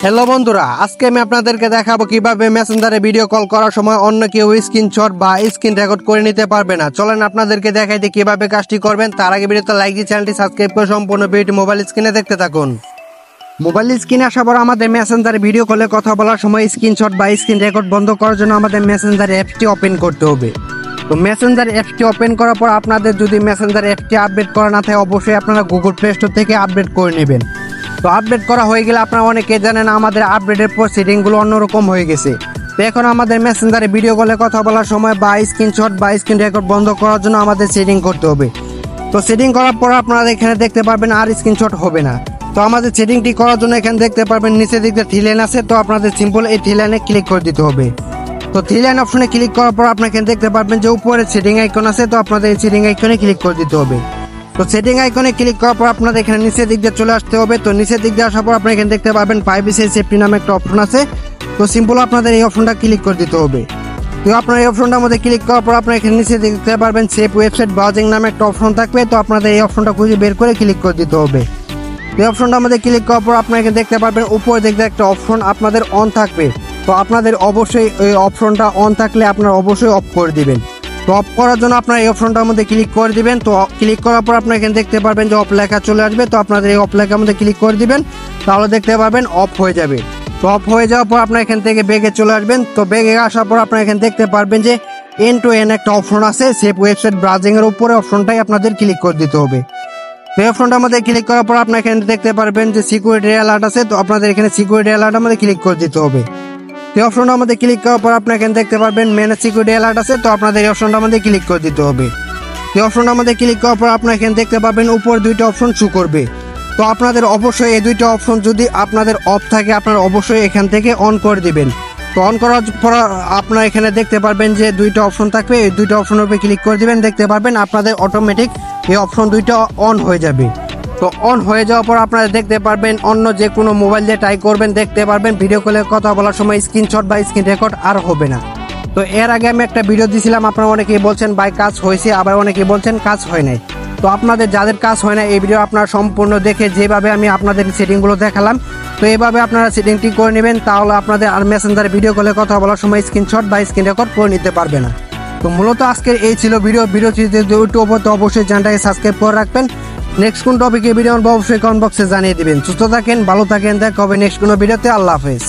Hello বন্ধুরা, আজকে আমি আপনাদেরকে দেখাবো কিভাবে মেসেঞ্জারে ভিডিও কল করার সময় অন্য কেউ স্ক্রিনশট বা স্ক্রিন রেকর্ড করে নিতে পারবে না। চলেন আপনাদেরকে দেখাই দিই কিভাবে কাজটি করবেন। তার আগে ভিডিওতে লাইক দিয়ে চ্যানেলটি সাবস্ক্রাইব করে সম্পূর্ণ ভিডিওটি মোবাইল স্ক্রিনে দেখতে থাকুন। মোবাইল স্ক্রিনে আসার পর আমাদের মেসেঞ্জারে ভিডিও কলে কথা বলার সময় স্ক্রিনশট বা স্ক্রিন রেকর্ড বন্ধ করার জন্য আমাদের মেসেঞ্জার অ্যাপটি ওপেন করতে হবে। তো মেসেঞ্জার অ্যাপটি ওপেন করার পর আপনাদের যদি মেসেঞ্জার অ্যাপটি আপডেট করা না থাকে অবশ্যই আপনারা গুগল প্লে স্টোর থেকে আপডেট করে নেবেন। তো আপডেট করা হয়ে গেলে আপনারা অনেকে জানেন আমাদের আপডেটের পর সেটিংগুলো অন্যরকম হয়ে গেছে। তো এখন আমাদের মেসেঞ্জারে ভিডিও কলে কথা বলার সময় বা স্ক্রিনশট বা স্ক্রিন রেকর্ড বন্ধ করার জন্য আমাদের সেটিং করতে হবে। তো সেটিং করার পর আপনারা এখানে দেখতে পারবেন আর স্ক্রিনশট হবে না। তো আমাদের সেটিংটি করার জন্য এখানে দেখতে পারবেন নিচের দিকে থ্রি লাইন আছে। তো আপনাদের সিম্পল এই থ্রি লাইনে ক্লিক করে দিতে হবে। তো থ্রি লাইন অপশনে ক্লিক করার পর আপনারা এখানে দেখতে পারবেন যে উপরে সেটিং আইকন আছে। তো আপনাদের এই সেটিং আইকনে ক্লিক করে দিতে হবে। তো সেটিং আইকনে ক্লিক করার পর আপনাদের এখানে নিচের দিক দিয়ে চলে আসতে হবে। তো নিচের দিক দিয়ে আসার পর আপনারা এখানে দেখতে পাবেন প্রাইভেসি সেফটি নামে একটা অপশন আছে। তো সিম্পল আপনাদের এই অপশনটা ক্লিক করে দিতে হবে। তো আপনার এই অপশনটার মধ্যে ক্লিক করার পর আপনারা এখানে নিচে দেখতে পারবেন সেফ ওয়েবসাইট ব্রাউজিং নামে একটা অপশন থাকবে। তো আপনাদের এই অপশনটা খুঁজে বের করে ক্লিক করে দিতে হবে। এই অপশনটার মধ্যে ক্লিক করার পর আপনারা এখানে দেখতে পারবেন উপরে দেখতে একটা অপশন আপনাদের অন থাকবে। তো আপনাদের অবশ্যই এই অপশনটা অন থাকলে আপনারা অবশ্যই অফ করে দিবেন। তো অফ করার জন্য আপনারা এই অপশনটার মধ্যে ক্লিক করে দিবেন। তো ক্লিক করার পর আপনারা এখানে দেখতে পারবেন যে অফ লেখা চলে আসবে। তো আপনাদের এই অফ লেখার মধ্যে ক্লিক করে দিবেন, তাহলে দেখতে পারবেন অফ হয়ে যাবে। তো অফ হয়ে যাওয়ার পর আপনারা এখান থেকে ব্যাগে চলে আসবেন। তো ব্যাগে আসার পর আপনারা এখানে দেখতে পারবেন যে এন্ড টু এন্ড একটা অপশন আছে সেফ ওয়েবসাইট ব্রাউজিং এর উপরে অপশনটাই আপনাদের ক্লিক করে দিতে হবে। তো এই অপশনটার মধ্যে ক্লিক করার পর আপনারা এখানে দেখতে পারবেন যে সিকিউরিটি অ্যালার্ট আছে। তো আপনাদের এখানে সিকিউরিটি অ্যালার্টের মধ্যে ক্লিক করে দিতে হবে। এই অপশনটার মধ্যে ক্লিক করার পর আপনারা এখানে দেখতে পারবেন ম্যানেজ সিকিউরিটি অ্যালার্ট আছে। তো আপনাদের এই অপশনটার মধ্যে ক্লিক করে দিতে হবে। এই অপশনটার মধ্যে ক্লিক করার পর আপনারা এখানে দেখতে পাবেন উপর দুইটা অপশন শো করবে। তো আপনাদের অবশ্যই এই দুইটা অপশন যদি আপনাদের অফ থাকে আপনারা অবশ্যই এখান থেকে অন করে দিবেন। তো অন করার পর আপনারা এখানে দেখতে পারবেন যে দুইটা অপশন থাকবে, এই দুইটা অপশনের উপরে ক্লিক করে দিবেন। দেখতে পারবেন আপনাদের অটোমেটিক এই অপশন দুইটা অন হয়ে যাবে। তো অন হয়ে যাওয়ার পর আপনারা দেখতে পারবেন অন্য যে কোনো মোবাইল দিয়ে ট্রাই করবেন, দেখতে পারবেন ভিডিও কলে কথা বলার সময় স্ক্রিনশট বা স্ক্রিন রেকর্ড আর হবে না। তো এর আগে আমি একটা ভিডিও দিয়েছিলাম, আপনারা অনেকেই বলছেন ভাই কাজ হয়েছে, আবার অনেকেই বলছেন কাজ হয় নাই। তো আপনাদের যাদের কাজ হয় না এই ভিডিও আপনারা সম্পূর্ণ দেখে যেভাবে আমি আপনাদের সেটিংগুলো দেখালাম তো এইভাবে আপনারা সেটিংটি করে নেবেন, তাহলে আপনাদের আর মেসেঞ্জারে ভিডিও কলে কথা বলার সময় স্ক্রিনশট বা স্ক্রিন রেকর্ড করে নিতে পারবে না। তো মূলত আজকের এই ছিল ভিডিওটি অবশ্যই চ্যানেলটাকে সাবস্ক্রাইব করে রাখবেন। নেক্সট কোন টপিকে ভিডিও অবশ্যই কমেন্ট বক্সে জানিয়ে দিবেন। সুস্থ থাকেন, ভালো থাকেন, দেখা হবে নেক্সট কোনো ভিডিওতে। আল্লাহ হাফেজ।